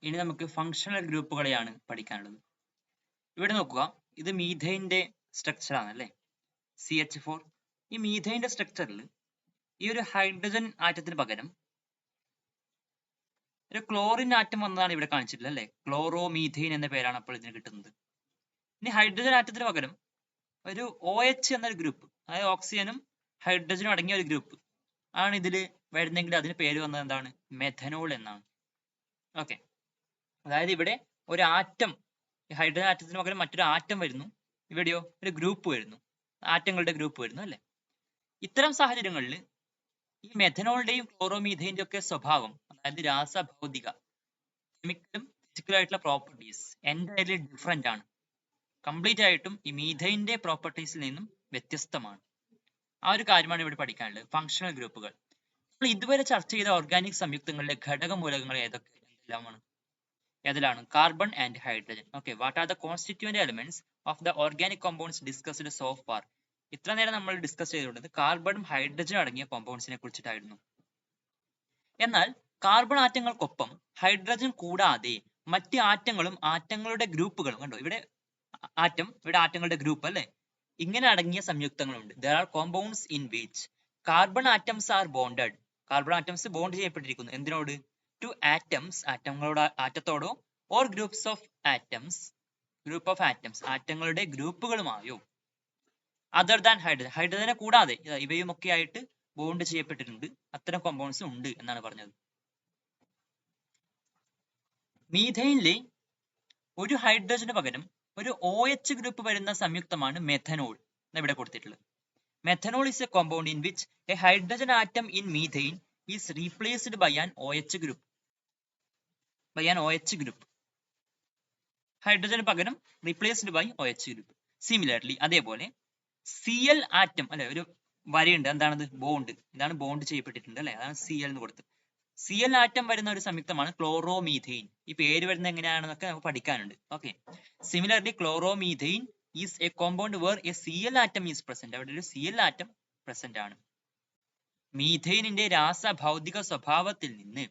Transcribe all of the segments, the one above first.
ഇനി നമുക്ക് ഫങ്ഷണൽ ഗ്രൂപ്പുകളെയാണ് പഠിക്കാനുള്ളത്. ഇവിടെ നോക്കുക, ഇത് മീഥൈന്റെ സ്ട്രക്ചർ ആണ് അല്ലേ, CH4. ഈ മീഥൈന്റെ സ്ട്രക്ചറിൽ ഈ ഒരു ഹൈഡ്രജൻ ആറ്റത്തിന് പകരം ഒരു ക്ലോറിൻ ആറ്റം വന്നതാണ് ഇവിടെ കാണിച്ചിട്ടുള്ളത് അല്ലേ. ക്ലോറോ മീഥൈൻ എന്ന പേരാണ് അപ്പോൾ ഇതിന് കിട്ടുന്നത്. ഇനി ഹൈഡ്രജൻ ആറ്റത്തിന് പകരം ഒരു OH എന്നൊരു ഗ്രൂപ്പ്, അതായത് ഓക്സിജനും ഹൈഡ്രജനും അടങ്ങിയ ഒരു ഗ്രൂപ്പ് ആണ് ഇതിൽ വരുന്നെങ്കിൽ അതിന് പേര് വന്നത് എന്താണ്, മെഥനോൾ എന്നാണ്. ഓക്കെ, അതായത് ഇവിടെ ഒരു ആറ്റം, ഹൈഡ്രജൻ ആറ്റത്തിന് പകരം മറ്റൊരു ആറ്റം വരുന്നു, ഇവിടെയോ ഒരു ഗ്രൂപ്പ് വരുന്നു, ആറ്റങ്ങളുടെ ഗ്രൂപ്പ് വരുന്നു അല്ലെ. ഇത്തരം സാഹചര്യങ്ങളിൽ ഈ മെഥനോളിന്റെയും ക്ലോറോമീഥൈന്റെയും ഒക്കെ സ്വഭാവം, അതായത് രാസഭൗതിക കെമിക്കലും ഫിസിക്കലും ആയിട്ടുള്ള പ്രോപ്പർട്ടീസ് എൻറ്റയർലി ഡിഫറെന്റ് ആണ്. കംപ്ലീറ്റ് ആയിട്ടും ഈ മീഥൈന്റെ പ്രോപ്പർട്ടീസിൽ നിന്നും വ്യത്യസ്തമാണ്. ആ ഒരു കാര്യമാണ് ഇവിടെ പഠിക്കാനുള്ളത്, ഫങ്ഷണൽ ഗ്രൂപ്പുകൾ. നമ്മൾ ഇതുവരെ ചർച്ച ചെയ്ത ഓർഗാനിക് സംയുക്തങ്ങളിലെ ഘടകമൂലകങ്ങൾ ഏതെല്ലാം? Carbon and hydrogen. Okay, what are the constituent elements of the organic compounds discussed so far? ഇത്ര നേരം നമ്മൾ ഡിസ്കസ് ചെയ്തുകൊണ്ടത് കാർബണും ഹൈഡ്രജനും അടങ്ങിയ കോമ്പൗണ്ട്സിനെ കുറിച്ചിട്ടായിരുന്നു. എന്നാൽ കാർബൺ ആറ്റങ്ങൾക്കൊപ്പം ഹൈഡ്രജൻ കൂടാതെ മറ്റ് ആറ്റങ്ങളും ആറ്റങ്ങളുടെ ഗ്രൂപ്പുകളും, കണ്ടോ ഇവിടെ ആറ്റം, ഇവിടെ ആറ്റങ്ങളുടെ ഗ്രൂപ്പ് അല്ലെ, ഇങ്ങനെ അടങ്ങിയ സംയുക്തങ്ങളുണ്ട്. There are compounds in which carbon atoms are bonded. Carbon atoms bond ചെയ്യപ്പെട്ടിരിക്കുന്നു. എന്തിനോട്? ടു ആറ്റംസ്, ആറ്റത്തോടോ, or groups of atoms, group of atoms, ആറ്റങ്ങളുടെ ഗ്രൂപ്പുകളുമായോ. അതർ ദാൻ ഹൈഡ്രജൻ, ഹൈഡ്രജനെ കൂടാതെ ഇവയുമൊക്കെ ആയിട്ട് ബോണ്ട് ചെയ്യപ്പെട്ടിട്ടുണ്ട്, അത്തരം കോമ്പൗണ്ട്സ് ഉണ്ട് എന്നാണ് പറഞ്ഞത്. മീഥൈനിലെ ഒരു ഹൈഡ്രജന് പകരം ഒരു OH ഗ്രൂപ്പ് വരുന്ന സംയുക്തമാണ് മെഥനോൾ. ഇവിടെ കൊടുത്തിട്ടുള്ളത്. Methanol is a compound in which a hydrogen atom in methane is replaced by an OH group. ഹൈഡ്രജന് പകരം replaced by OH group. Similarly, അതേപോലെ Cl ആറ്റം അല്ലെ, ഒരു വരയുണ്ട്, എന്താണത്? ബോണ്ട്. ഇതാണ് ബോണ്ട് ചെയ്യപ്പെട്ടിട്ടുണ്ട് അല്ലെ, അതാണ് Cl എന്ന് കൊടുത്തത്. Cl ആറ്റം വരുന്ന ഒരു സംയുക്തമാണ് ക്ലോറോമീഥൈൻ. ഈ പേര് വരുന്നത് എങ്ങനെയാണെന്നൊക്കെ നമുക്ക് പഠിക്കാനുണ്ട്. Okay, similarly chloromethane is a compound where a Cl atom is present. അവിടെ ഒരു Cl ആറ്റം പ്രസന്റ് ആണ്. മീഥൈനിന്റെ രാസഭൗതിക സ്വഭാവത്തിൽ നിന്ന്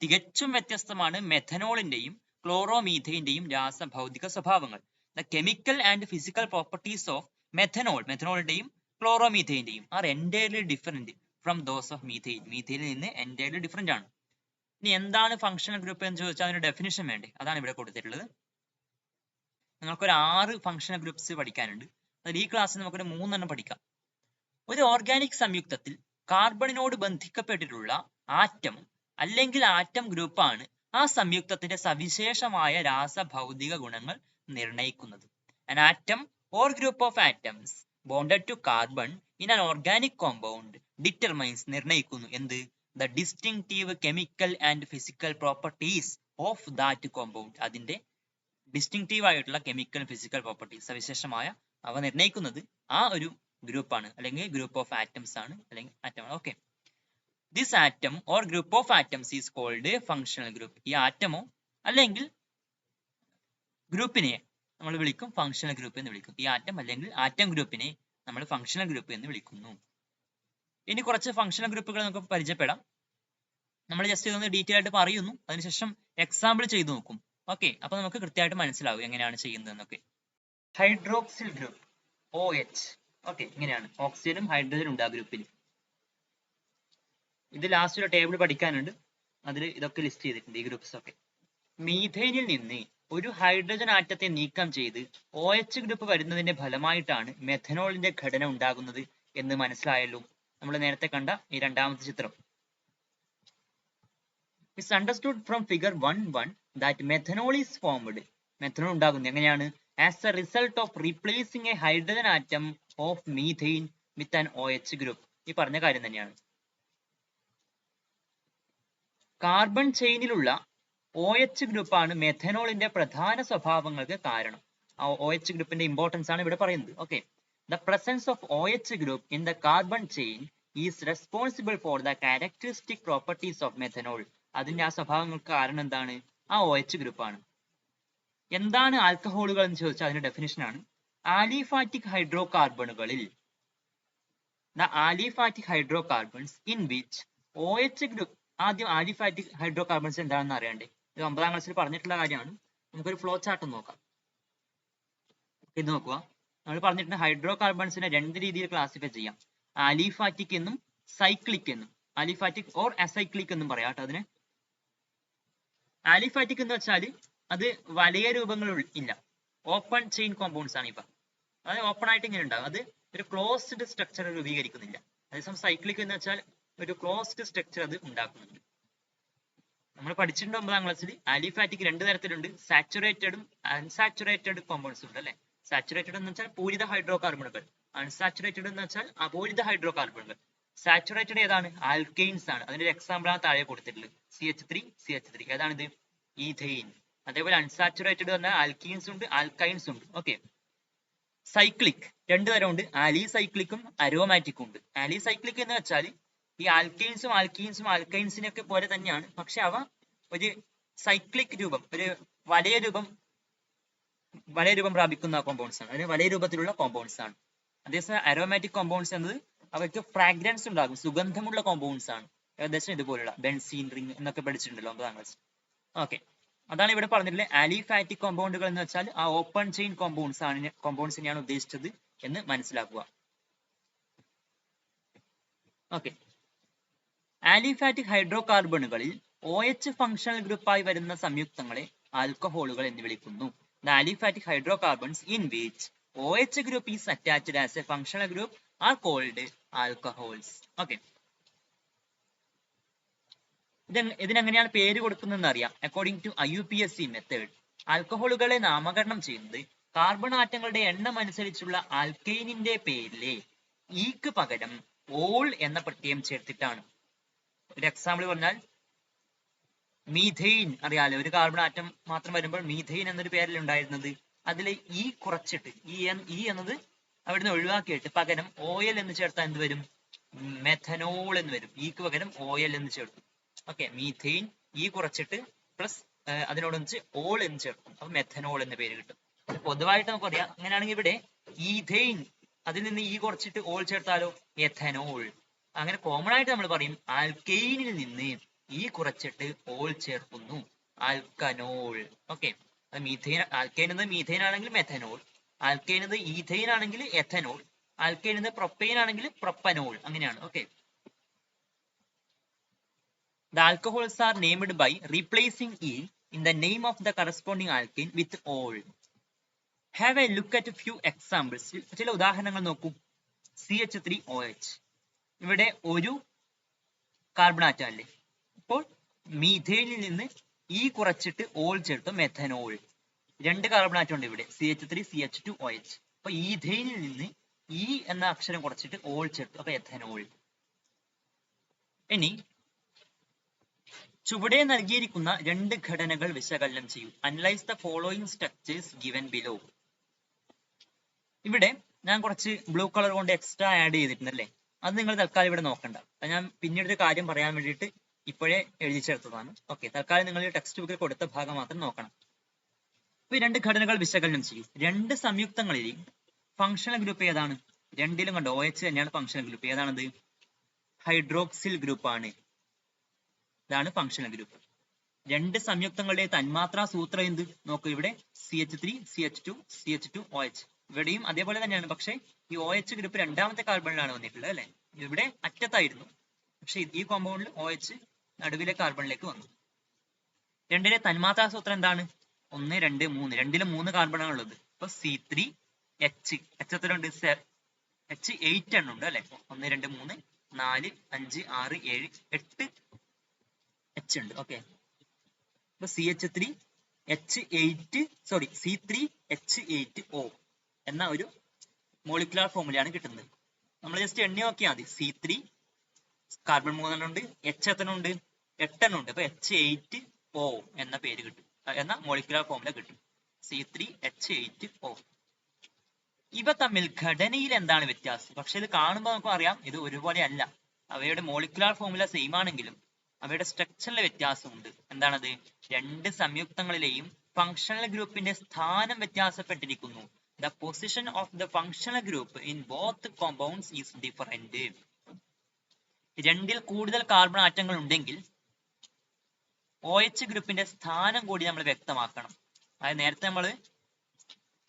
തികച്ചും വ്യത്യസ്തമാണ് മെഥനോളിന്റെയും ക്ലോറോമീഥൈന്റെയും രാസഭൗതിക സ്വഭാവങ്ങൾ. The chemical and physical properties of methanol, മെഥനോളിന്റെയും ക്ലോറോമീഥൈന്റെയും are entirely different from those of methane. മീഥൈനിൽ നിന്ന് entirely different ആണ്. ഇനി എന്താണ് ഫങ്ഷണൽ ഗ്രൂപ്പ് എന്ന് ചോദിച്ചാൽ അതിന് ഡെഫിനിഷൻ വേണ്ടേ, അതാണ് ഇവിടെ കൊടുത്തിട്ടുള്ളത്. നമുക്കൊരു 6 ഫങ്ഷണൽ ഗ്രൂപ്പ്സ് പഠിക്കാനുണ്ട്. അതിൽ ഈ ക്ലാസ്സിൽ നമുക്കൊരു 3 പഠിക്കാം. ഒരു ഓർഗാനിക് സംയുക്തത്തിൽ കാർബണിനോട് ബന്ധിക്കപ്പെട്ടിട്ടുള്ള ആറ്റം അല്ലെങ്കിൽ ആറ്റം ഗ്രൂപ്പാണ് ആ സംയുക്തത്തിന്റെ സവിശേഷമായ രാസഭൗതിക ഗുണങ്ങൾ നിർണയിക്കുന്നത്. An atom or group of atoms bonded to carbon in an organic compound determines, നിർണയിക്കുന്നു എന്ത്? The distinctive chemical and physical properties of that compound. അതിന്റെ ഡിസ്റ്റിങ്റ്റീവ് ആയിട്ടുള്ള കെമിക്കൽ ഫിസിക്കൽ പ്രോപ്പർട്ടീസ്, സവിശേഷമായ അവ നിർണ്ണയിക്കുന്നത് ആ ഒരു ഗ്രൂപ്പാണ്, അല്ലെങ്കിൽ ഗ്രൂപ്പ് ഓഫ് ആറ്റംസ് ആണ്, അല്ലെങ്കിൽ ആറ്റമാണ്. Okay, this atom or group of atoms is called functional group. ഈ ആറ്റമോ അല്ലെങ്കിൽ ഗ്രൂപ്പിനെ നമ്മൾ വിളിക്കും ഫങ്ഷണൽ ഗ്രൂപ്പ് എന്ന് വിളിക്കും. ഈ ആറ്റം അല്ലെങ്കിൽ ആറ്റം ഗ്രൂപ്പിനെ നമ്മൾ ഫങ്ഷണൽ ഗ്രൂപ്പ് എന്ന് വിളിക്കുന്നു. ഇനി കുറച്ച് ഫങ്ഷണൽ ഗ്രൂപ്പുകൾ നമുക്ക് പരിചയപ്പെടാം. നമ്മൾ ജസ്റ്റ് ഇതൊന്ന് ഡീറ്റെയിൽ ആയിട്ട് പറയുന്നു, അതിനുശേഷം എക്സാമ്പിൾ ചെയ്തു നോക്കും. ഓക്കെ, അപ്പൊ നമുക്ക് കൃത്യമായിട്ട് മനസ്സിലാവും എങ്ങനെയാണ് ചെയ്യുന്നതെന്നൊക്കെ. Hydroxyl group OH. ഓക്കെ, ഇങ്ങനെയാണ്, ഓക്സിജനും ഹൈഡ്രജനും ഉണ്ട് ആ ഗ്രൂപ്പിൽ. ഇത് ലാസ്റ്റ് ഒരു ടേബിൾ പഠിക്കാനുണ്ട്, അതിൽ ഇതൊക്കെ ലിസ്റ്റ് ചെയ്തിട്ടുണ്ട്, ഈ ഗ്രൂപ്പ്സ് ഒക്കെ. മീഥൈനിൽ നിന്ന് ഒരു ഹൈഡ്രജൻ ആറ്റത്തെ നീക്കം ചെയ്ത് OH ഗ്രൂപ്പ് വരുന്നതിന്റെ ഫലമായിട്ടാണ് മെഥനോളിന്റെ ഘടന ഉണ്ടാകുന്നത് എന്ന് മനസ്സിലായല്ലോ. നമ്മൾ നേരത്തെ കണ്ട ഈ രണ്ടാമത്തെ ചിത്രം. It's understood from figure 1.1 that methanol is formed. Methanol ഉണ്ടാകുന്നത് എങ്ങനെയാണ്? As a result of replacing a hydrogen atom of methane with an OH group. ഈ പറഞ്ഞ കാര്യം തന്നെയാണ്. കാർബൺ ചെയിനിലുള്ള OH ഗ്രൂപ്പാണ് മെഥനോളിന്റെ പ്രധാന സ്വഭാവങ്ങൾക്ക് കാരണം. ആ OH ഗ്രൂപ്പിന്റെ ഇമ്പോർട്ടൻസ് ആണ് ഇവിടെ പറയുന്നത്. Okay, the presence of OH group in the carbon chain is responsible for the characteristic properties of methanol. അതിന്റെ ആ സ്വഭാവങ്ങൾക്ക് കാരണം എന്താണ്? ആ OH ഗ്രൂപ്പാണ്. എന്താണ് ആൽക്കഹോളുകൾ എന്ന് ചോദിച്ചാൽ അതിന്റെ ഡെഫിനിഷൻ ആണ് ആലിഫാറ്റിക് ഹൈഡ്രോകാർബണുകളിൽ, the aliphatic hydrocarbons in which OH group. ആദ്യം ആലിഫാറ്റിക് ഹൈഡ്രോകാർബൺസ് എന്താണെന്ന് അറിയണ്ടേ? ഇത് 9ാം ക്ലാസ്സിൽ പറഞ്ഞിട്ടുള്ള കാര്യമാണ്. നമുക്കൊരു ഫ്ലോ ചാർട്ട് നോക്കാം. ഇത് നോക്കുക, നമ്മൾ പറഞ്ഞിട്ടുണ്ട് ഹൈഡ്രോ കാർബൺസിനെ 2 രീതിയിൽ ക്ലാസിഫൈ ചെയ്യാം. അലിഫാറ്റിക് എന്നും സൈക്ലിക് എന്നും. അലിഫാറ്റിക് ഓർ അസൈക്ലിക് എന്നും പറയാം കേട്ടോ അതിന്. അലിഫാറ്റിക് എന്ന് വെച്ചാൽ അത് വലയ രൂപങ്ങൾ ഇല്ല, ഓപ്പൺ ചെയിൻ കോമ്പൗണ്ട്സ് ആണ്. ഇപ്പൊ അതായത് ഓപ്പൺ ആയിട്ട് ഇങ്ങനെ ഉണ്ടാവും, അത് ഒരു ക്ലോസ്ഡ് സ്ട്രക്ചർ രൂപീകരിക്കുന്നില്ല. അതേസമയം സൈക്ലിക് എന്ന് വെച്ചാൽ ഒരു ക്ലോസ്ഡ് സ്ട്രക്ചർ അത് ഉണ്ടാക്കുന്നുണ്ട്. നമ്മൾ പഠിച്ചിട്ടുണ്ട് 9ാം ക്ലാസ്സിൽ. അലിഫാറ്റിക് 2 തരത്തിലുണ്ട്, സാച്ചുറേറ്റഡും അൺസാച്ചുറേറ്റഡ് കോമ്പൗണ്ട്സ് ഉണ്ട് അല്ലെ. സാച്ചുറേറ്റഡ് എന്ന് വെച്ചാൽ പൂരിത ഹൈഡ്രോ കാർബണുകൾ, അൺസാച്ചുറേറ്റഡ് എന്ന് വെച്ചാൽ അപൂരിത ഹൈഡ്രോ കാർബണുകൾ. സാച്ചുറേറ്റഡ് ഏതാണ്? ആൽക്കെയിൻസ് ആണ്. അതിന്റെ ഒരു എക്സാമ്പിൾ ആണ് താഴെ കൊടുത്തിട്ടുള്ളത്, CH3. ഏതാണിത്? ഈഥെയിൻ. അതേപോലെ അൺസാച്ചുറേറ്റഡ് പറഞ്ഞാൽ ആൽക്കീൻസ് ഉണ്ട്, ആൽക്കൈൻസ് ഉണ്ട്. ഓക്കെ. സൈക്ലിക് 2 തരമുണ്ട്, ആലിസൈക്ലിക്കും അരോമാറ്റിക്കും ഉണ്ട്. ആലിസൈക്ലിക് എന്ന് വെച്ചാൽ ഈ ആൽക്കീൻസും ആൽക്കൈൻസിനൊക്കെ പോലെ തന്നെയാണ്, പക്ഷെ അവ ഒരു സൈക്ലിക് രൂപം, ഒരു വലയ രൂപം പ്രാപിക്കുന്ന കോമ്പൗണ്ട്സ് ആണ്, അതിന് വലയ രൂപത്തിലുള്ള കോമ്പൗണ്ട്സ് ആണ്. അതേസമയം അരോമാറ്റിക് കോമ്പൗണ്ട്സ് എന്നത് അവയ്ക്ക് ഫ്രാഗ്രൻസ് ഉണ്ടാകും, സുഗന്ധമുള്ള കോമ്പൗണ്ട്സ് ആണ്. ഏകദേശം ഇതുപോലുള്ള ബെൻസീൻ റിംഗ് എന്നൊക്കെ പഠിച്ചിട്ടുണ്ടല്ലോ 9ാം ക്ലാസ്. ഓക്കെ, അതാണ് ഇവിടെ പറഞ്ഞിട്ടുള്ളത്. അലിഫാറ്റിക് കോമ്പൗണ്ടുകൾ എന്ന് വെച്ചാൽ ആ ഓപ്പൺ ചെയിൻ കോമ്പൗണ്ട്സിനെയാണ് ഉദ്ദേശിച്ചത് എന്ന് മനസ്സിലാക്കുക. ഓക്കെ, ആലിഫാറ്റിക് ഹൈഡ്രോ കാർബണുകളിൽ OH ഫങ്ഷണൽ ഗ്രൂപ്പായി വരുന്ന സംയുക്തങ്ങളെ ആൽക്കഹോളുകൾ എന്ന് വിളിക്കുന്നു. The aliphatic hydrocarbons in which OH group is attached as a functional group are called alcohols. Okay. ഇതിനെങ്ങനെയാണ് പേര് കൊടുക്കുന്നതെന്ന് അറിയാം. അക്കോർഡിംഗ് ടു IUPAC മെത്തേഡ്, ആൽക്കഹോളുകളെ നാമകരണം ചെയ്യുന്നത് കാർബൺ ആറ്റങ്ങളുടെ എണ്ണം അനുസരിച്ചുള്ള ആൽക്കൈനിന്റെ പേരിലെ ഈക്ക് പകരം ഓൾ എന്ന പ്രത്യയം ചേർത്തിട്ടാണ്. ഒരു എക്സാമ്പിൾ പറഞ്ഞാൽ മീഥെയിൻ അറിയാലോ, ഒരു കാർബൺ ആറ്റം മാത്രം വരുമ്പോൾ മീഥെയിൻ എന്നൊരു പേരിൽ ഉണ്ടായിരുന്നത്, അതിൽ ഈ കുറച്ചിട്ട് ഈ എന്നത് അവിടുന്ന് ഒഴിവാക്കിയിട്ട് പകരം ഓയിൽ എന്ന് ചേർത്താൽ എന്ത് വരും? മെഥനോൾ എന്ന് വരും. ഈക്ക് പകരം ഓയിൽ എന്ന് ചേർക്കും. ഓക്കെ, മീഥെയിൻ ഈ കുറച്ചിട്ട് പ്ലസ് അതിനോടൊന്നിച്ച് ഓൾ എന്ന് ചേർക്കും, അപ്പൊ മെഥനോൾ എന്ന പേര് കിട്ടും. പൊതുവായിട്ട് നമുക്ക് പറയാം. അങ്ങനെയാണെങ്കിൽ ഇവിടെ ഈഥെയിൻ, അതിൽ നിന്ന് ഈ കുറച്ചിട്ട് ഓൾ ചേർത്താലോ? എഥനോൾ. അങ്ങനെ കോമൺ ആയിട്ട് നമ്മൾ പറയും ആൽക്കെയിനിൽ നിന്ന് ഈ കുറച്ചിട്ട് ഓൾ ചേർക്കുന്നു, ആൽക്കനോൾ. ഓക്കെ, മീഥെയിൻ, ആൽക്കൈൻ എന്നത് മീഥെയിൻ ആണെങ്കിൽ മെഥനോൾ, ആൽക്കൈൻ എന്നത് ഈഥെയിൻ ആണെങ്കിൽ എഥനോൾ, ആൽക്കൈൻ എന്നത് പ്രൊപ്പെയിൻ ആണെങ്കിൽ പ്രൊപ്പനോൾ. അങ്ങനെയാണ്. Okay, the alcohols are named by replacing e in the name of the corresponding alkane with ol. Have a look at a few examples. ചില ഉദാഹരണങ്ങൾ നോക്കൂ. CH3OH, ഇവിടെ ഒരു കാർബൺ ആറ്റം അല്ലേ, അപ്പോൾ മീഥെയിനിൽ നിന്ന് ഈ കുറച്ചിട്ട് ഓൾ ചേർത്ത് മെഥനോൾ. 2 കാർബൺ ആറ്റം ഉണ്ട് ഇവിടെ, CH3CH2OH. അപ്പൊ ഈഥെയിനിൽ നിന്ന് ഈ എന്ന അക്ഷരം കുറച്ചിട്ട് ഓൾ ചേർത്തു, അപ്പൊ എഥനോൾ. ഇനി ചുവടെ നൽകിയിരിക്കുന്ന 2 ഘടനകൾ വിശകലനം ചെയ്യൂ. Analyse the following structures given below. ഇവിടെ ഞാൻ കുറച്ച് ബ്ലൂ കളർ കൊണ്ട് എക്സ്ട്രാ ആഡ് ചെയ്തിട്ടുണ്ട് അല്ലേ, അത് നിങ്ങൾ തൽക്കാലം ഇവിടെ നോക്കണ്ട. ഞാൻ പിന്നീട് ഒരു കാര്യം പറയാൻ വേണ്ടിയിട്ട് ഇപ്പോഴേ എഴുതി ചേർത്തതാണ്. ഓക്കെ, തൽക്കാലം നിങ്ങൾ ടെക്സ്റ്റ് ബുക്കിൽ കൊടുത്ത ഭാഗം മാത്രം നോക്കണം. അപ്പൊ ഈ 2 ഘടനകൾ വിശകലനം ചെയ്യൂ. 2 സംയുക്തങ്ങളിൽ ഫങ്ഷണൽ ഗ്രൂപ്പ് ഏതാണ്? 2ലും കണ്ടോ OH തന്നെയാണ് ഫങ്ഷണൽ ഗ്രൂപ്പ്. ഏതാണത്? ഹൈഡ്രോക്സിൽ ഗ്രൂപ്പ് ആണ്. ഇതാണ് ഫങ്ഷണൽ ഗ്രൂപ്പ്. 2 സംയുക്തങ്ങളുടെ തന്മാത്രാ സൂത്രം എന്ത് നോക്കൂ. ഇവിടെ CH3CH2CH2OH, ഇവിടെയും അതേപോലെ തന്നെയാണ്. പക്ഷെ ഈ OH ഗ്രൂപ്പ് 2ാമത്തെ കാർബണിലാണ് വന്നിട്ടുള്ളത് അല്ലെ. ഇവിടെ അറ്റത്തായിരുന്നു, പക്ഷെ ഈ കോമ്പൗണ്ടിൽ OH നടുവിലെ കാർബണിലേക്ക് വന്നു. 2ന്റെ തന്മാത്രാ സൂത്രം എന്താണ്? 1 2 3. 2ലും 3 കാർബണാണ് ഉള്ളത്. അപ്പൊ C3H എത്രയുണ്ട്? H8 എണ്ണം ഉണ്ട് അല്ലെ. 1 2 3 4 5 6 7 8 H ഉണ്ട്. ഓക്കെ, അപ്പൊ C3H8O എന്ന ഒരു മോളിക്കുലാർ ഫോമുലയാണ് കിട്ടുന്നത്. നമ്മൾ ജസ്റ്റ് എണ്ണി നോക്കിയാൽ മതി. C3 കാർബൺ 3 ഉണ്ട്, H എത്രയുണ്ട്? 8 എണ്ണം ഉണ്ട്. അപ്പൊ H8O എന്ന പേര് കിട്ടും, എന്ന മോളിക്കുലാർ ഫോമുല കിട്ടും, C3H8O. ഇവ തമ്മിൽ ഘടനയിൽ എന്താണ് വ്യത്യാസം? പക്ഷെ ഇത് കാണുമ്പോൾ നമുക്ക് അറിയാം ഇത് ഒരുപോലെ അല്ല. അവയുടെ മോളിക്കുലാർ ഫോമുല സെയിം ആണെങ്കിലും അവയുടെ സ്ട്രക്ചറിലെ വ്യത്യാസമുണ്ട്. എന്താണത്? 2 സംയുക്തങ്ങളിലെയും ഫങ്ഷണൽ ഗ്രൂപ്പിന്റെ സ്ഥാനം വ്യത്യാസപ്പെട്ടിരിക്കുന്നു. The position of the functional group in both compounds is different. 2ൽ കൂടുതൽ കാർബൺ ആറ്റങ്ങൾ ഉണ്ടെങ്കിൽ OH ഗ്രൂപ്പിന്റെ സ്ഥാനം കൂടി നമ്മൾ വ്യക്തമാക്കണം. അതായത് നേരത്തെ നമ്മൾ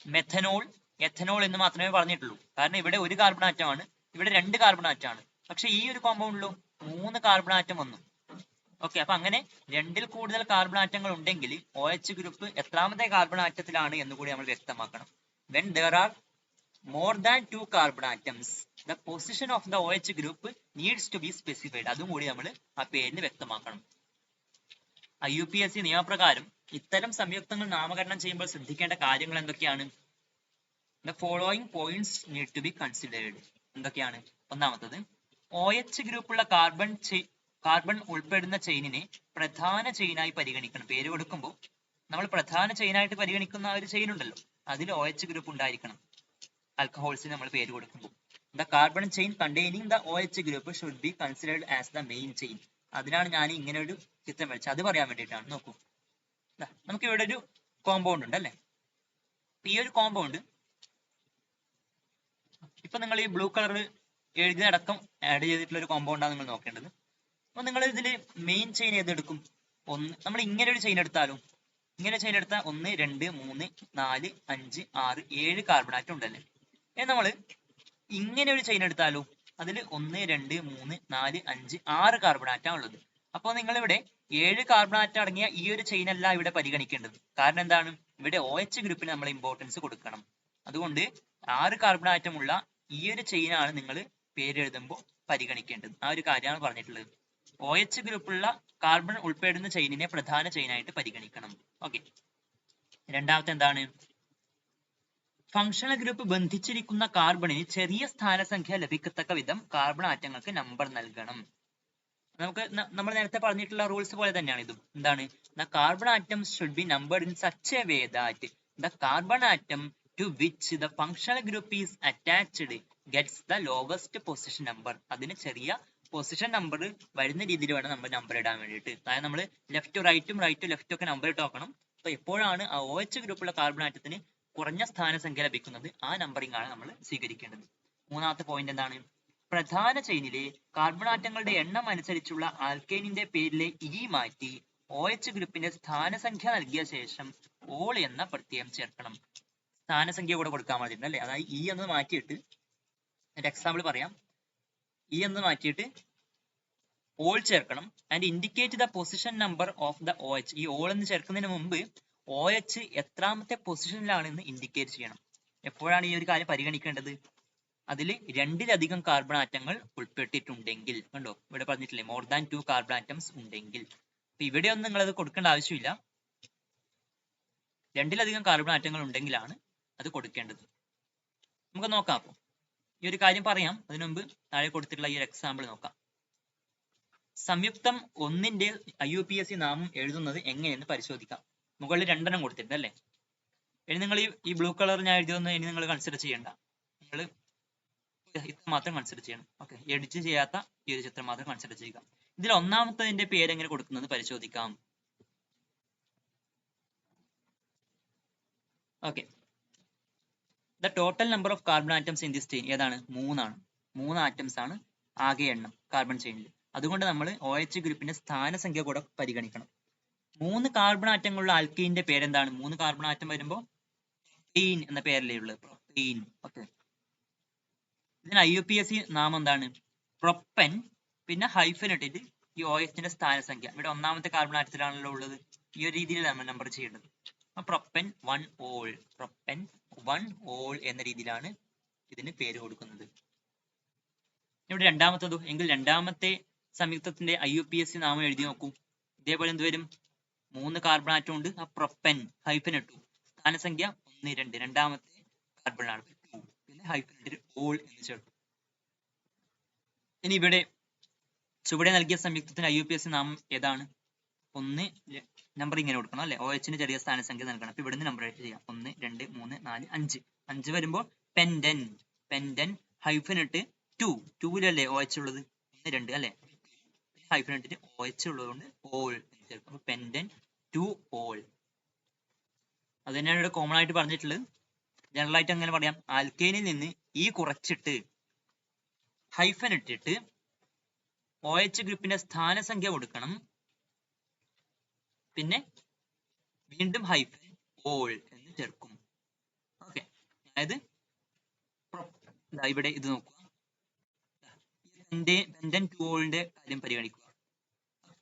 മെഥനോൾ, എഥനോൾ എന്ന് മാത്രമേ പറഞ്ഞിട്ടുള്ളൂ. കാരണം ഇവിടെ ഒരു കാർബൺ ആറ്റമാണ്, ഇവിടെ 2 കാർബൺ ആറ്റമാണ്. പക്ഷെ ഈ ഒരു കോമ്പൗണ്ടിലോ 3 കാർബൺ ആറ്റം വന്നു. ഓക്കെ, അപ്പൊ അങ്ങനെ 2ൽ കൂടുതൽ കാർബൺ ആറ്റങ്ങൾ ഉണ്ടെങ്കിൽ OH ഗ്രൂപ്പ് എത്രാമത്തെ കാർബൺ ആറ്റത്തിലാണ് എന്ന് കൂടി നമ്മൾ വ്യക്തമാക്കണം. When there are more than 2 carbon atoms, the position of the OH group needs to be specified. അതും കൂടി നമ്മൾ ആ പേരിൽ വ്യക്തമാക്കണം. IUPAC നിയമപ്രകാരം ഇത്തരം സംയുക്തങ്ങൾ നാമകരണം ചെയ്യുമ്പോൾ ശ്രദ്ധിക്കേണ്ട കാര്യങ്ങൾ എന്തൊക്കെയാണ്? The following points need to be considered. എന്തൊക്കെയാണ്? ഒന്നാമത്തത്, OH ഗ്രൂപ്പുള്ള കാർബൺ ഉൾപ്പെടുന്ന ചെയിനിനെ പ്രധാന ചെയിനായി പരിഗണിക്കണം. പേര് കൊടുക്കുമ്പോൾ നമ്മൾ പ്രധാന ചെയിനായിട്ട് പരിഗണിക്കുന്ന ഒരു ചെയിൻ ഉണ്ടല്ലോ, അതിൽ OH ഗ്രൂപ്പ് ഉണ്ടായിരിക്കണം. ആൽക്കഹോൾസിന് നമ്മൾ പേര് കൊടുക്കുമ്പോൾ the carbon chain containing the OH group should be considered as the main chain. അതിനാണ് ഞാൻ ഇങ്ങനെ ഒരു ചിത്രം വരച്ചത്, അത് പറയാൻ വേണ്ടിയിട്ടാണ്. നോക്കൂ, നമുക്ക് ഇവിടെ ഒരു കോമ്പൗണ്ട് ഉണ്ട് അല്ലെ. ഈ ഒരു കോമ്പൗണ്ട് ഇപ്പൊ നിങ്ങൾ ഈ ബ്ലൂ കളർ എഴുതിയടക്കം ആഡ് ചെയ്തിട്ടുള്ള ഒരു കോമ്പൗണ്ടാണ് നിങ്ങൾ നോക്കേണ്ടത്. അപ്പൊ നിങ്ങൾ ഇതിൽ മെയിൻ ചെയിൻ ഏതെടുക്കും? നമ്മൾ ഇങ്ങനെ ഒരു ചെയിൻ എടുത്താലും, ഇങ്ങനെ ചെയിൻ എടുത്താൽ 1 2 3 4 5 6 7 കാർബൺ ആറ്റം ഉണ്ടല്ലേ. നമ്മൾ ഇങ്ങനെ ഒരു ചെയിൻ എടുത്താലോ, അതിൽ 1 2 3 4 5 6 കാർബൺ ആറ്റം ഉള്ളത്. അപ്പോൾ നിങ്ങൾ ഇവിടെ 7 കാർബൺ ആറ്റം അടങ്ങിയ ഈ ഒരു ചെയിൻ അല്ല ഇവിടെ പരിഗണിക്കേണ്ടത്. കാരണം എന്താണ്? ഇവിടെ OH ഗ്രൂപ്പിന് നമ്മൾ ഇമ്പോർട്ടൻസ് കൊടുക്കണം. അതുകൊണ്ട് 6 കാർബൺ ആറ്റം ഉള്ള ഈ ഒരു ചെയിനാണ് നിങ്ങൾ പേരെഴുതുമ്പോൾ പരിഗണിക്കേണ്ടത്. ആ ഒരു കാര്യമാണ് പറഞ്ഞിട്ടുള്ളത്. OH ഗ്രൂപ്പുള്ള കാർബൺ ഉൾപ്പെടുന്ന ചെയിനിനെ പ്രധാന ചെയിനായിട്ട് പരിഗണിക്കണം. ഓക്കെ, രണ്ടാമത്തെ എന്താണ്? ഫങ്ഷണൽ ഗ്രൂപ്പ് ബന്ധിച്ചിരിക്കുന്ന കാർബണിന് ചെറിയ സ്ഥാനസംഖ്യ ലഭിക്കത്തക്ക വിധം കാർബൺ ആറ്റങ്ങൾക്ക് നമ്പർ നൽകണം. നമ്മൾ നേരത്തെ പറഞ്ഞിട്ടുള്ള റൂൾസ് പോലെ തന്നെയാണ് ഇതും. എന്താണ്? The carbon atoms should be numbered in such a way that the carbon atom to which the functional group is attached gets the lowest position number. അതിന് ചെറിയ പൊസിഷൻ നമ്പർ വരുന്ന രീതിയിൽ വേണം നമ്മൾ നമ്പർ ഇടാൻ വേണ്ടിയിട്ട്. അതായത് നമ്മൾ ലെഫ്റ്റ് റൈറ്റും ലെഫ്റ്റും ഒക്കെ നമ്പർ ഇട്ട് നോക്കണം. അപ്പൊ എപ്പോഴാണ് ആ OH ഗ്രൂപ്പുള്ള കാർബൺ ആറ്റത്തിന് കുറഞ്ഞ സ്ഥാനസംഖ്യ ലഭിക്കുന്നത്, ആ നമ്പറിംഗ് ആണ് നമ്മൾ സ്വീകരിക്കേണ്ടത്. മൂന്നാമത്തെ പോയിന്റ് എന്താണ്? പ്രധാന ചെയിനിലെ കാർബൺ ആറ്റങ്ങളുടെ എണ്ണം അനുസരിച്ചുള്ള ആൽക്കൈനിന്റെ പേരിലെ ഇ മാറ്റി OH ഗ്രൂപ്പിന്റെ സ്ഥാനസംഖ്യ നൽകിയ ശേഷം ഓൾ എന്ന പ്രത്യയം ചേർക്കണം. സ്ഥാനസംഖ്യ കൂടെ കൊടുക്കാൻ വേണ്ടിയിട്ട് അല്ലെ. അതായത് ഇ എന്ന് മാറ്റിയിട്ട്, ഒരു എക്സാമ്പിൾ പറയാം, ഇ എന്ന് മാറ്റിയിട്ട് ഓൾ ചേർക്കണം. And indicate the position number of the OH. ഈ ഓൾ എന്ന് ചേർക്കുന്നതിന് മുമ്പ് OH എത്രാമത്തെ പൊസിഷനിലാണെന്ന് ഇൻഡിക്കേറ്റ് ചെയ്യണം. എപ്പോഴാണ് ഈ ഒരു കാര്യം പരിഗണിക്കേണ്ടത്? അതിൽ 2ലധികം കാർബൺ ആറ്റങ്ങൾ ഉൾപ്പെട്ടിട്ടുണ്ടെങ്കിൽ. കണ്ടോ, ഇവിടെ പറഞ്ഞിട്ടില്ലേ മോർ ദാൻ 2 കാർബൺ ആറ്റംസ് ഉണ്ടെങ്കിൽ. അപ്പൊ ഇവിടെ ഒന്നും നിങ്ങൾ അത് കൊടുക്കേണ്ട ആവശ്യമില്ല. 2ലധികം കാർബൺ ആറ്റങ്ങൾ ഉണ്ടെങ്കിലാണ് അത് കൊടുക്കേണ്ടത്. നമുക്ക് നോക്കാം. അപ്പോൾ ഈ ഒരു കാര്യം പറയാം, അതിനു മുമ്പ് താഴെ കൊടുത്തിട്ടുള്ള ഈ ഒരു എക്സാമ്പിൾ നോക്കാം. സംയുക്തം 1ന്റെ IUPAC നാമം എഴുതുന്നത് എങ്ങനെയെന്ന് പരിശോധിക്കാം. മുകളിൽ 2 കൊടുത്തിട്ടുണ്ട് അല്ലേ. ഇനി നിങ്ങൾ ഈ ബ്ലൂ കളർ ഞാൻ എഴുതിയൊന്നും ഇനി നിങ്ങൾ കൺസിഡർ ചെയ്യണ്ട. നിങ്ങൾ ഇത് മാത്രം കൺസിഡർ ചെയ്യണം. ഓക്കെ, എഡിറ്റ് ചെയ്യാത്ത ഈ ഒരു ചിത്രം മാത്രം കൺസിഡർ ചെയ്യുക. ഇതിൽ ഒന്നാമത്തതിന്റെ പേര് എങ്ങനെ കൊടുക്കുന്നത് പരിശോധിക്കാം. Okay, the total number of carbon atoms in this chain ഏതാണ്? 3 ആണ്. 3 ആറ്റംസ് ആണ് ആകെ എണ്ണം കാർബൺ ചെയിനിൽ. അതുകൊണ്ട് നമ്മൾ OH ഗ്രൂപ്പിന്റെ സ്ഥാനസംഖ്യ കൂടെ പരിഗണിക്കണം. 3 കാർബൺ ആറ്റങ്ങളുള്ള ആൽക്കൈനിന്റെ പേരെന്താണ്? 3 കാർബൺ ആറ്റം വരുമ്പോൾ പ്രൊപ്പെയിൻ എന്ന പേരല്ലേ ഉള്ളത്, പ്രൊപ്പെയിൻ. ഓക്കെ, ഇതിന് IUPAC നാമം എന്താണ്? പ്രൊപ്പൻ, പിന്നെ ഹൈഫൻ ഇട്ടിട്ട് ഈ OH സ്ഥാനസംഖ്യ. ഇവിടെ ഒന്നാമത്തെ കാർബൺ ആറ്റത്തിലാണല്ലോ ഉള്ളത്. ഈ ഒരു രീതിയിലാണ് നമ്മൾ നമ്പർ ചെയ്യേണ്ടത്. പ്രൊപ്പൻ 1 ഓൾ, പ്രൊപ്പൻ 1 ഓൾ എന്ന രീതിയിലാണ് ഇതിന് പേര് കൊടുക്കുന്നത്. ഇവിടെ രണ്ടാമത്തതോ? എങ്കിൽ രണ്ടാമത്തെ സംയുക്തത്തിന്റെ IUPAC നാമം എഴുതി നോക്കൂ. ഇതേപോലെ എന്ത് വരും? 3 കാർബൺ ആറ്റം ഉണ്ട്, ആ പ്രൊപ്പൻ ഹൈഫൻ ഇട്ടു, സ്ഥാനസംഖ്യ 1 2, രണ്ടാമത്തെ കാർബൺ ആണ് 2, പിന്നെ ഹൈഫൻ ഇട്ടിട്ട് ഓൾ എന്ന് ചേർത്തു. ഇനി ഇവിടെ ചുവടെ നൽകിയ സംയുക്തത്തിന് IUPAC നാമം ഏതാണ്? 1 നമ്പർ ഇങ്ങനെ കൊടുക്കണം അല്ലെ. OH ചെറിയ സ്ഥാനസംഖ്യ നൽകണം. അപ്പൊ ഇവിടുന്ന് നമ്പർ ചെയ്യാം. 1 2 3 4 5. 5 വരുമ്പോൾ പെൻഡൻ, പെൻഡൻ ഹൈഫൻ ഇട്ട് 2, 2ലല്ലേ OH ഉള്ളത്, 1 2 അല്ലെ. ഹൈഫൻ ഇട്ടിട്ട് OH ഉള്ളതുകൊണ്ട് ഓൾ എന്ന് ചേർക്കും. അപ്പൊ പെൻഡൻ 2 ഓൾ. അത് തന്നെയാണ് ഇവിടെ കോമൺ ആയിട്ട് പറഞ്ഞിട്ടുള്ളത്. ജനറൽ ആയിട്ട് അങ്ങനെ പറയാം, ആൽക്കൈനിൽ നിന്ന് ഈ കുറച്ചിട്ട് ഹൈഫൻ ഇട്ടിട്ട് OH ഗ്രൂപ്പിന്റെ സ്ഥാനസംഖ്യ കൊടുക്കണം. പിന്നെ വീണ്ടും ഹൈഫൻ ഓൾ എന്ന് ചേർക്കും. ഓക്കെ, അതായത് ഇവിടെ ഇത് നോക്കുക, പെൻഡൻ ടു ഓളിന്റെ കാര്യം പരിഗണിക്കുക.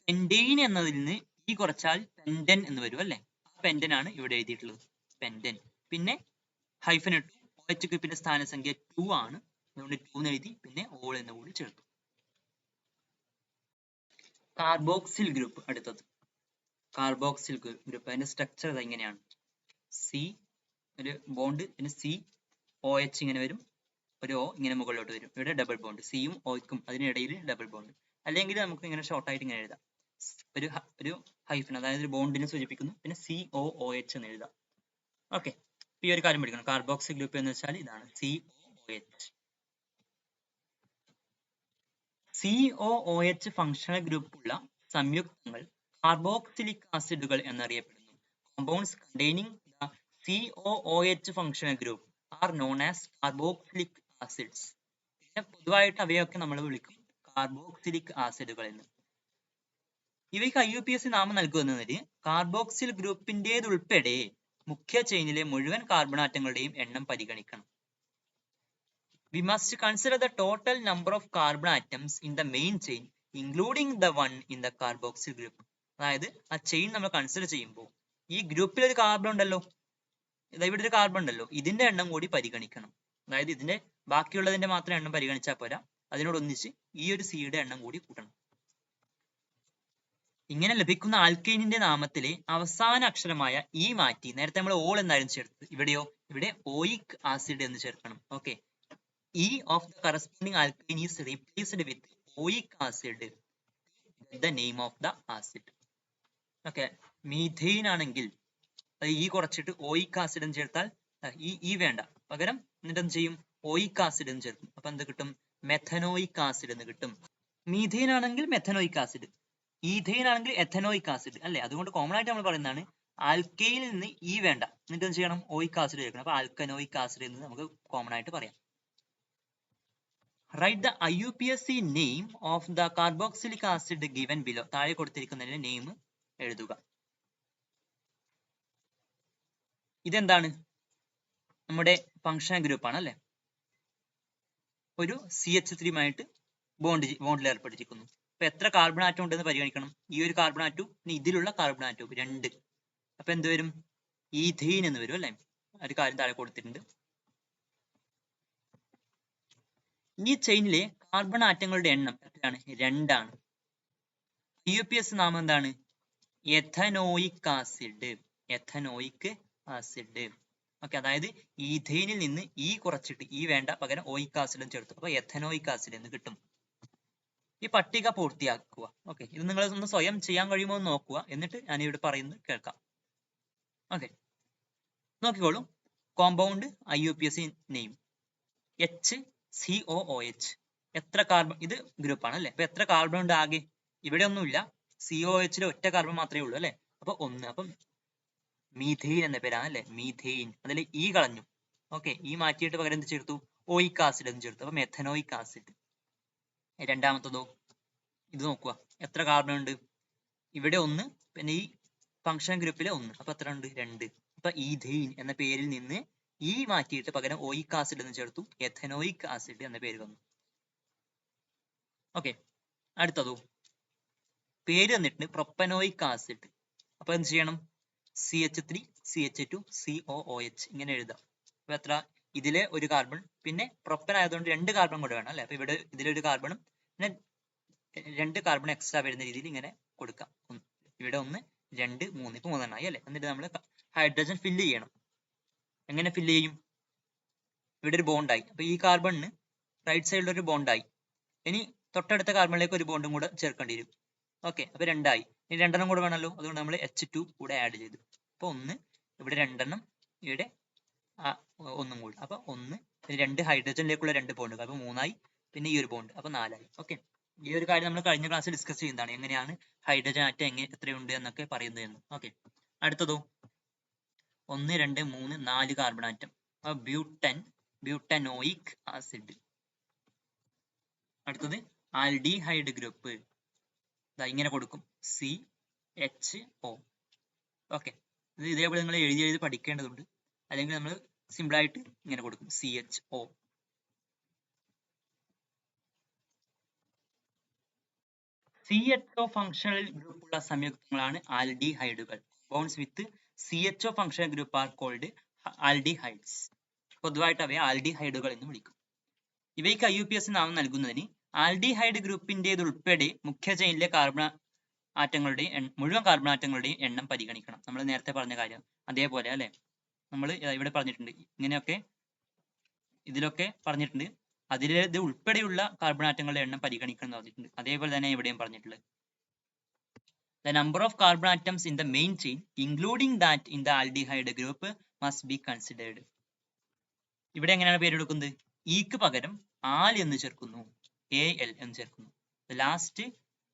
പെൻഡെയിൻ എന്നതിൽ നിന്ന് ഈ കുറച്ചാൽ പെൻഡൻ എന്ന് വരും അല്ലെ, ആ പെൻഡൻ ആണ് ഇവിടെ എഴുതിയിട്ടുള്ളത്, പെൻഡൻ. പിന്നെ ഹൈഫൻ ഇട്ടു, OH ഗ്രൂപ്പിന്റെ സ്ഥാനസംഖ്യ 2 ആണ്, അതുകൊണ്ട് 2 എന്ന് എഴുതി, പിന്നെ ഓൾ എന്ന് കൂടി ചേർത്തു. കാർബോക്സിൽ ഗ്രൂപ്പ്, അടുത്തത് കാർബോക്സിൽ ഗ്രൂപ്പ്. അതിന്റെ സ്ട്രക്ചർ ഇങ്ങനെയാണ്. സി ഒരു ബോണ്ട്, പിന്നെ സി OH ഇങ്ങനെ വരും, ഒരു O ഇങ്ങനെ മുകളിലോട്ട് വരും, ഇവിടെ ഡബിൾ ബോണ്ട്, സിയും ഓയ്ക്കും അതിനിടയിൽ ഡബിൾ ബോണ്ട്. അല്ലെങ്കിൽ നമുക്ക് ഇങ്ങനെ ഷോർട്ട് ആയിട്ട് ഇങ്ങനെ എഴുതാം, ഒരു ഹൈഫൻ, അതായത് ഒരു ബോണ്ടിനെ സൂചിപ്പിക്കുന്നു, പിന്നെ COOH എന്ന് എഴുതാം. ഓക്കെ, ഈ ഒരു കാര്യം പഠിക്കണം. കാർബോക്സിൽ ഗ്രൂപ്പ് എന്ന് വെച്ചാൽ ഇതാണ്, COOH. COOH ഫങ്ഷണൽ ഗ്രൂപ്പുള്ള സംയുക്തങ്ങൾ കാർബോക്സിലിക് ആസിഡുകൾ എന്നറിയപ്പെടുന്നു. Compounds containing the COOH functional group are known as carboxylic acids. പിന്നെ പൊതുവായിട്ട് അവയൊക്കെ നമ്മൾ വിളിക്കും കാർബോക്സിലിക് ആസിഡുകൾ എന്ന്. ഇവയ്ക്ക് IUPAC നാമം നൽകുന്നതിന് കാർബോക്സിൽ ഗ്രൂപ്പിന്റേതുൾപ്പെടെ മുഖ്യ ചെയിനിലെ മുഴുവൻ കാർബൺ ആറ്റങ്ങളുടെയും എണ്ണം പരിഗണിക്കണം. We must consider the total number of carbon atoms in the main chain, including the one in the carboxyl group. അതായത് ആ ചെയിൻ നമ്മൾ കൺസിഡർ ചെയ്യുമ്പോൾ ഈ ഗ്രൂപ്പിൽ ഒരു കാർബൺ ഉണ്ടല്ലോ, ഇവിടെ ഒരു കാർബൺ ഉണ്ടല്ലോ, ഇതിന്റെ എണ്ണം കൂടി പരിഗണിക്കണം. അതായത് ഇതിന്റെ ബാക്കിയുള്ളതിന്റെ മാത്രം എണ്ണം പരിഗണിച്ചാൽ പോരാ, അതിനോടൊന്നിച്ച് ഈ ഒരു സിയുടെ എണ്ണം കൂടി കൂട്ടണം. ഇങ്ങനെ ലഭിക്കുന്ന ആൽക്കൈനിന്റെ നാമത്തിലെ അവസാന അക്ഷരമായ ഈ മാറ്റി നേരത്തെ നമ്മൾ ഓൾ എന്നായിരുന്നു ചേർത്തത്, ഇവിടെയോ ഇവിടെ ഓയിക് ആസിഡ് എന്ന് ചേർക്കണം. Okay, E of the corresponding alkane is replaced with oic acid, the name of the acid. Okay, methane ആണെങ്കിൽ അത് ഈ കുറച്ചിട്ട് ഓയിക് ആസിഡ് എന്ന് ചേർത്താൽ ഈ വേണ്ട, പകരം എന്നിട്ട് എന്ത് ചെയ്യും, ഓയിക് ആസിഡ് എന്ന് ചേർക്കും. അപ്പൊ എന്ത് കിട്ടും, മെഥനോയിക് ആസിഡ് എന്ന് കിട്ടും. മീഥെയിൻ ആണെങ്കിൽ മെഥനോയിക് ആസിഡ്, ഈഥെയിൻ ആണെങ്കിൽ എഥനോയിക് ആസിഡ് അല്ലെ. അതുകൊണ്ട് കോമൺ ആയിട്ട് നമ്മൾ പറയുന്നതാണ് ആൽക്കൈനിൽ നിന്ന് ഈ വേണ്ട, എന്നിട്ട് എന്ത് ചെയ്യണം, ഓയിക് ആസിഡ് ചേർക്കണം. അപ്പൊ ആൽക്കനോയിക് ആസിഡ് എന്ന് നമുക്ക് കോമൺ ആയിട്ട് പറയാം. Write the IUPAC name of the carboxylic acid given below. താഴെ കൊടുത്തിരിക്കുന്നതിന്റെ നെയിം എഴുതുക. ഇതെന്താണ്, നമ്മുടെ ഫങ്ഷണൽ ഗ്രൂപ്പ് ആണ് അല്ലെ. ഒരു CH3 ബോണ്ടിൽ ഏർപ്പെട്ടിരിക്കുന്നു. അപ്പൊ എത്ര കാർബൺ ആറ്റം ഉണ്ടെന്ന് പരിഗണിക്കണം. ഈ ഒരു കാർബൺ ആറ്റവും പിന്നെ ഇതിലുള്ള കാർബൺ ആറ്റവും 2. അപ്പൊ എന്ത് വരും, ഈഥെയിൻ എന്ന് വരും അല്ലെ. ഒരു കാര്യം താഴെ കൊടുത്തിട്ടുണ്ട്. ഈ ചെയിനിലെ കാർബൺ ആറ്റങ്ങളുടെ എണ്ണം എത്രയാണ്, 2 ആണ്. IUPAC നാമം എന്താണ്, ethanoic acid, ethanoic acid. Okay, അതായത് ഈഥെയിനിൽ നിന്ന് ഈ കുറച്ചിട്ട് ഈ വേണ്ട, പകരം ഓയിക് ആസിഡും ചേർത്തു, അപ്പൊ എഥനോയിക് ആസിഡ് എന്ന് കിട്ടും. ഈ പട്ടിക പൂർത്തിയാക്കുക. ഓക്കെ, ഇത് നിങ്ങൾ ഒന്ന് സ്വയം ചെയ്യാൻ കഴിയുമോ എന്ന് നോക്കുക, എന്നിട്ട് ഞാൻ ഇവിടെ പറയുന്നത് കേൾക്കാം. ഓക്കെ, നോക്കിക്കോളൂ. Compound IUPAC name HCOOH. എത്ര കാർബൺ, ഇത് ഗ്രൂപ്പ് ആണ് അല്ലെ. അപ്പൊ എത്ര കാർബൺ ഉണ്ട് ആകെ, ഇവിടെ ഒന്നുമില്ല, COOH ഒറ്റ കാർബൺ മാത്രമേ ഉള്ളൂ അല്ലെ. അപ്പൊ 1. അപ്പം മീഥെയിൻ എന്ന പേരാണ് അല്ലെ, മീഥെയിൻ. അതിൽ ഈ കളഞ്ഞു. ഓക്കെ, ഈ മാറ്റിയിട്ട് പകരം എന്ത് ചേർത്തു, ഓയിക് ആസിഡ് എന്ന് ചേർത്തു, അപ്പൊ മെഥനോയിക് ആസിഡ്. രണ്ടാമത്തതോ, ഇത് നോക്കുക, എത്ര കാർബൺ ഉണ്ട്, ഇവിടെ 1, പിന്നെ ഈ ഫങ്ഷൻ ഗ്രൂപ്പിലെ 1, അപ്പൊ എത്ര ഉണ്ട്, 2. അപ്പൊ ഈഥെയിൻ എന്ന പേരിൽ നിന്ന് ഈ മാറ്റിയിട്ട് പകരം ഓയിക് ആസിഡ് എന്ന് ചേർത്തു, എഥനോയിക് ആസിഡ് എന്ന പേര് വന്നു. ഓക്കെ, അടുത്തതോ, പേര് തന്നിട്ടുണ്ട് പ്രൊപ്പനോയിക് ആസിഡ്. അപ്പൊ എന്ത് ചെയ്യണം, CH3 CH2 COOH ഇങ്ങനെ എഴുതാം. അപ്പൊ എത്ര, ഇതിലെ ഒരു കാർബൺ, പിന്നെ പ്രൊപ്പൻ ആയതുകൊണ്ട് 2 കാർബൺ കൂടെ വേണം അല്ലെ. അപ്പൊ ഇവിടെ ഇതിലൊരു കാർബണും പിന്നെ 2 കാർബൺ എക്സ്ട്രാ വരുന്ന രീതിയിൽ ഇങ്ങനെ കൊടുക്കാം. ഇവിടെ 1 2 3, ഇപ്പൊ 3 എണ്ണമായി അല്ലെ. എന്നിട്ട് നമ്മൾ ഹൈഡ്രജൻ ഫില്ല് ചെയ്യണം. എങ്ങനെ ഫില്ല് ചെയ്യും, ഇവിടെ ഒരു ബോണ്ടായി, അപ്പൊ ഈ കാർബണിന് റൈറ്റ് സൈഡിൽ ഒരു ബോണ്ടായി, ഇനി തൊട്ടടുത്ത കാർബണിലേക്ക് ഒരു ബോണ്ടും കൂടെ ചേർക്കേണ്ടി വരും. ഓക്കെ, അപ്പൊ 2 ആയി. ഇനി 2 എണ്ണം കൂടെ വേണമല്ലോ, അതുകൊണ്ട് നമ്മൾ H2 കൂടെ ആഡ് ചെയ്തു. അപ്പൊ 1, ഇവിടെ 2 എണ്ണം, ഇവിടെ 1 കൂടി, അപ്പൊ 1, 2 ഹൈഡ്രജനിലേക്കുള്ള 2 ബോണ്ടുകൾ, അപ്പൊ 3 ആയി. പിന്നെ ഈ ഒരു ബോണ്ട്, അപ്പൊ 4 ആയി. ഓക്കെ, ഈ ഒരു കാര്യം നമ്മൾ കഴിഞ്ഞ ക്ലാസ്സിൽ ഡിസ്കസ് ചെയ്യുന്നതാണ്, എങ്ങനെയാണ് ഹൈഡ്രജൻ ആറ്റം എത്രയുണ്ട് എന്നൊക്കെ പറയുന്നത് എന്ന്. ഓക്കെ, അടുത്തതോ, 1 2 3 4 കാർബൺ ആറ്റം, ബ്യൂട്ടനോയിക് ആസിഡ്. അടുത്തത് ആൽഡിഹൈഡ് ഗ്രൂപ്പ്, ഇങ്ങനെ കൊടുക്കും, CHO. ഓക്കെ, ഇത് ഇതേപോലെ നിങ്ങൾ എഴുതി പഠിക്കേണ്ടതുണ്ട്. അല്ലെങ്കിൽ നമ്മൾ സിമ്പിൾ ആയിട്ട് ഇങ്ങനെ കൊടുക്കും CHO. CHO ഫങ്ഷണൽ ഗ്രൂപ്പുള്ള സംയുക്തങ്ങളാണ് ആൽഡിഹൈഡുകൾ. Bonds with CHO functional group are called aldehydes. പൊതുവായിട്ട് അവയെ ആൽഡിഹൈഡുകൾ എന്ന് വിളിക്കും. ഇവയ്ക്ക് IUPAC നാമം നൽകുന്നതിന് ആൽഡിഹൈഡ് ഗ്രൂപ്പിന്റേതുൾപ്പെടെ മുഖ്യ ചെയിനിലെ കാർബൺ ആറ്റങ്ങളുടെയും മുഴുവൻ കാർബൺ ആറ്റങ്ങളുടെയും എണ്ണം പരിഗണിക്കണം. നമ്മൾ നേരത്തെ പറഞ്ഞ കാര്യം അതേപോലെ അല്ലെ, നമ്മൾ ഇവിടെ പറഞ്ഞിട്ടുണ്ട്. ഇങ്ങനെയൊക്കെ ഇതിലൊക്കെ പറഞ്ഞിട്ടുണ്ട്. അതിലേത് ഉൾപ്പെടെയുള്ള കാർബൺ ആറ്റങ്ങളുടെ എണ്ണം പരിഗണിക്കണം എന്ന് പറഞ്ഞിട്ടുണ്ട്. അതേപോലെ തന്നെ ഇവിടെയും പറഞ്ഞിട്ടുള്ളത്. The number of carbon atoms in the main chain, including that in the aldehyde group, must be considered. ഇവിടെ എങ്ങനെയാണ് പേര് കൊടുക്കുന്നത്? ഇക്ക് പകരം ആൽ എന്ന് ചേർക്കുന്നു, AL എന്ന് ചേർക്കുന്നു. The last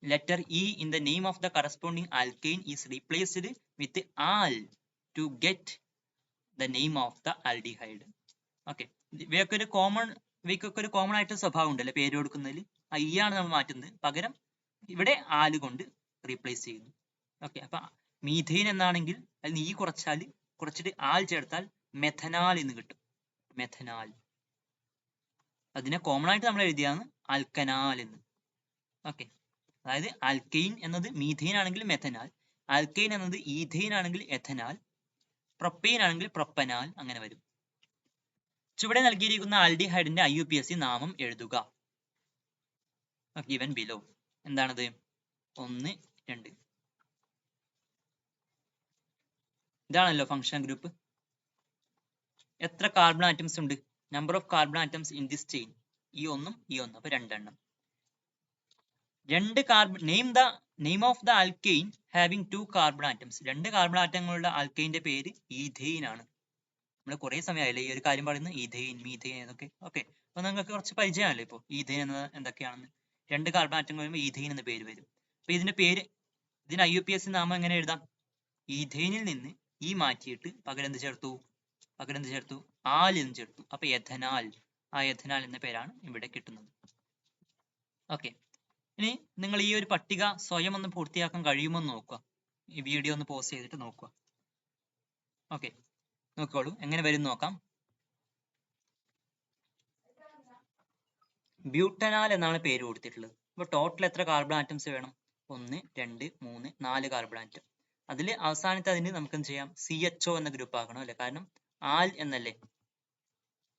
letter E in the name of the corresponding alkane is replaced with al to get the name of the aldehyde. Okay, ഇവയൊക്കെ ഒരു കോമൺ ആയിട്ട് സ്വഭാവം ഉണ്ടല്ലേ പേര് കൊടുക്കുന്നതിൽ. I ആണ് നമ്മൾ മാറ്റുന്നത്, പകരം ഇവിടെ ആല് കൊണ്ട് റീപ്ലേസ് ചെയ്യുന്നു. ഓക്കെ, അപ്പൊ മീഥെയിൻ എന്നാണെങ്കിൽ അതിൽ ഈ കുറച്ചിട്ട് ആൽ ചേർത്താൽ മെഥനാൽ എന്ന് കിട്ടും. മെഥനാൽ, അതിനെ കോമൺ ആയിട്ട് നമ്മൾ എഴുതിയാണ് ആൽക്കനാൽ എന്ന്. ഓക്കെ, അതായത് ആൽക്കെയിൻ എന്നത് മീഥെയിൻ ആണെങ്കിൽ മെഥനാൽ, ആൽക്കെയിൻ എന്നത് ഈഥെയിൻ ആണെങ്കിൽ എഥനാൽ, പ്രൊപ്പെയിൻ ആണെങ്കിൽ പ്രൊപ്പനാൽ, അങ്ങനെ വരും. ചുവടെ നൽകിയിരിക്കുന്ന ആൽഡിഹൈഡിന്റെ IUPAC നാമം എഴുതുക. given below. എന്താണത്? 1, 2. ഇതാണല്ലോ ഫങ്ഷൻ ഗ്രൂപ്പ്. എത്ര കാർബൺ ആറ്റംസ് ഉണ്ട്? Number of carbon atoms in this chain. ഈ ഒന്നും ഈ ഒന്നും, അപ്പൊ 2 എണ്ണം. Name of the alkane having 2 carbon atoms. 2 carbon ആറ്റങ്ങളുള്ള ആൽക്കെയിന്റെ പേര് ഈഥെയിൻ ആണ്. നമ്മൾ കുറെ സമയമായില്ലേ ഈ ഒരു കാര്യം പറയുന്നത്, ഈഥെയിൻ, മീഥെയിൻ എന്നൊക്കെ. ഓക്കെ, അപ്പൊ നിങ്ങൾക്ക് കുറച്ച് പരിചയമാണല്ലോ ഇപ്പോൾ ഈഥെയിൻ എന്നത് എന്തൊക്കെയാണെന്ന്. 2 കാർബൺ ആറ്റങ്ങൾ വരുമ്പോൾ ഈഥെയിൻ എന്ന പേര് വരും. അപ്പൊ ഇതിന് IUPAC നാമം എങ്ങനെ എഴുതാം? ഈഥെയിനിൽ നിന്ന് ഈ മാറ്റിയിട്ട് പകരം എന്ത് ചേർത്തു? ആൽ എന്ന് ചേർത്തു. അപ്പൊ എഥനാൽ. ആ എഥനാൽ എന്ന പേരാണ് ഇവിടെ കിട്ടുന്നത്. ഓക്കെ, ഇനി നിങ്ങൾ ഈ ഒരു പട്ടിക സ്വയം ഒന്ന് പൂർത്തിയാക്കാൻ കഴിയുമോ എന്ന് നോക്കുക. ഈ വീഡിയോ ഒന്ന് പോസ് ചെയ്തിട്ട് നോക്കുക. ഓക്കെ, നോക്കിക്കോളൂ എങ്ങനെ വരും നോക്കാം. ബ്യൂട്ടനാൽ എന്നാണ് പേര് കൊടുത്തിട്ടുള്ളത്. അപ്പൊ ടോട്ടൽ എത്ര കാർബൺ ആറ്റംസ് വേണം? 1, 2, 3, 4 കാർബൺ ആറ്റം. അതിൽ അവസാനത്തെ അതിന് നമുക്ക് എന്ത് ചെയ്യാം? CHO എന്ന ഗ്രൂപ്പ് ആക്കണം അല്ലെ, കാരണം ആൽ എന്നല്ലേ.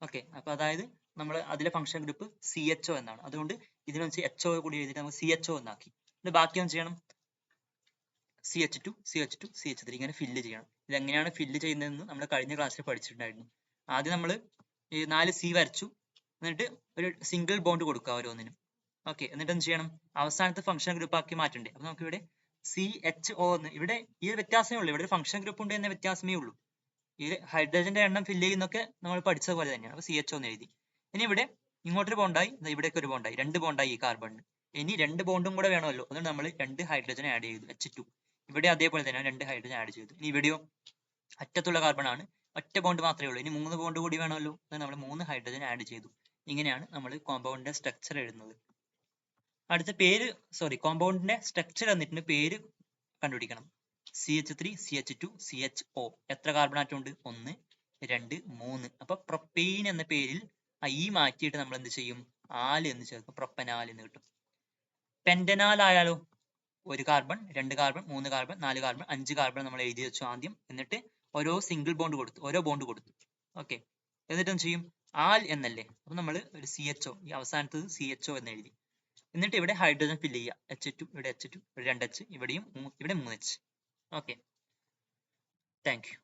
ഓക്കെ, അപ്പൊ അതായത് നമ്മൾ അതിലെ ഫംഗ്ഷൻ ഗ്രൂപ്പ് CHO എന്നാണ്. അതുകൊണ്ട് ഇതിനെ വെച്ച് HO കൂടി എഴുതിയിട്ട് നമുക്ക് CHO എന്നാക്കി. ഇത് ബാക്കി എന്ത് ചെയ്യണം? CH2, CH2, CH3 ഇങ്ങനെ ഫില്ല് ചെയ്യണം. ഇതെങ്ങനെയാണ് ഫില്ല് ചെയ്യുന്നതെന്ന് നമ്മൾ കഴിഞ്ഞ ക്ലാസ്സിൽ പഠിച്ചിട്ടുണ്ടായിരുന്നു. ആദ്യം നമ്മൾ 4 C വരച്ചു, എന്നിട്ട് ഒരു സിംഗിൾ ബോണ്ട് കൊടുക്കുക ഓരോന്നിനും. ഓക്കെ, എന്നിട്ട് എന്ത് ചെയ്യണം? അവസാനത്തെ ഫംഗ്ഷൻ ഗ്രൂപ്പ് ആക്കി മാറ്റണ്ടേ. അപ്പൊ നമുക്ക് ഇവിടെ CHO എന്ന്, ഇവിടെ ഈ ഒരു വ്യത്യാസമേ ഉള്ളൂ. ഇവിടെ ഒരു ഫംഗ്ഷൻ ഗ്രൂപ്പ് ഉണ്ട് എന്ന വ്യത്യാസമേ ഉള്ളൂ. ഈ ഹൈഡ്രജന്റെ എണ്ണം ഫില്ല് ചെയ്യുന്നൊക്കെ നമ്മൾ പഠിച്ചതുപോലെ തന്നെയാണ്. അപ്പൊ CHO എന്ന് എഴുതി. ഇനി ഇവിടെ ഇങ്ങോട്ടൊരു ബോണ്ടായി, ഇവിടേക്ക് ഒരു ബോണ്ടായി, 2 ബോണ്ടായി ഈ കാർബണിന്. ഇനി 2 ബോണ്ടും കൂടെ വേണമല്ലോ, അതുകൊണ്ട് നമ്മൾ 2 ഹൈഡ്രജൻ ആഡ് ചെയ്തു, H2. ഇവിടെ അതേപോലെ തന്നെ 2 ഹൈഡ്രജൻ ആഡ് ചെയ്തു. ഇനി ഇവിടെയോ അറ്റത്തുള്ള കാർബൺ ആണ്, ഒറ്റ ബോണ്ട് മാത്രമേ ഉള്ളൂ. ഇനി 3 ബോണ്ട് കൂടി വേണമല്ലോ, നമ്മൾ 3 ഹൈഡ്രജൻ ആഡ് ചെയ്തു. ഇങ്ങനെയാണ് നമ്മൾ കോമ്പൗണ്ടിന്റെ സ്ട്രക്ചർ എഴുതുന്നത്. അടുത്ത കോമ്പൗണ്ടിന്റെ സ്ട്രക്ചർ എന്നിട്ട് പേര് കണ്ടുപിടിക്കണം. CH3, CH2, CHO. എത്ര കാർബൺ ആറ്റം ഉണ്ട്? 1, 2, 3. അപ്പൊ പ്രൊപ്പെയിൻ എന്ന പേരിൽ ഈ മാറ്റിയിട്ട് നമ്മൾ എന്ത് ചെയ്യും? ആൽ എന്ന് ചേർക്കും, പ്രൊപ്പനാൽ എന്ന് കിട്ടും. പെന്റനാൽ ആയാലോ? 1 carbon, 2 carbon, 3 carbon, 4 carbon, 5 carbon നമ്മൾ എഴുതി വെച്ചു ആദ്യം. എന്നിട്ട് ഓരോ ബോണ്ട് കൊടുത്തു. ഓക്കെ, എന്നിട്ട് എന്ത് ചെയ്യും? ആൽ എന്നല്ലേ, അപ്പൊ നമ്മൾ ഒരു CHO, ഈ അവസാനത്തത് CHO എന്ന് എഴുതി. എന്നിട്ട് ഇവിടെ ഹൈഡ്രജൻ ഫില്ല് ചെയ്യുക. H2, ഇവിടെ H2, ഇവിടെ 2H, ഇവിടെ 3H. Okay, thank you.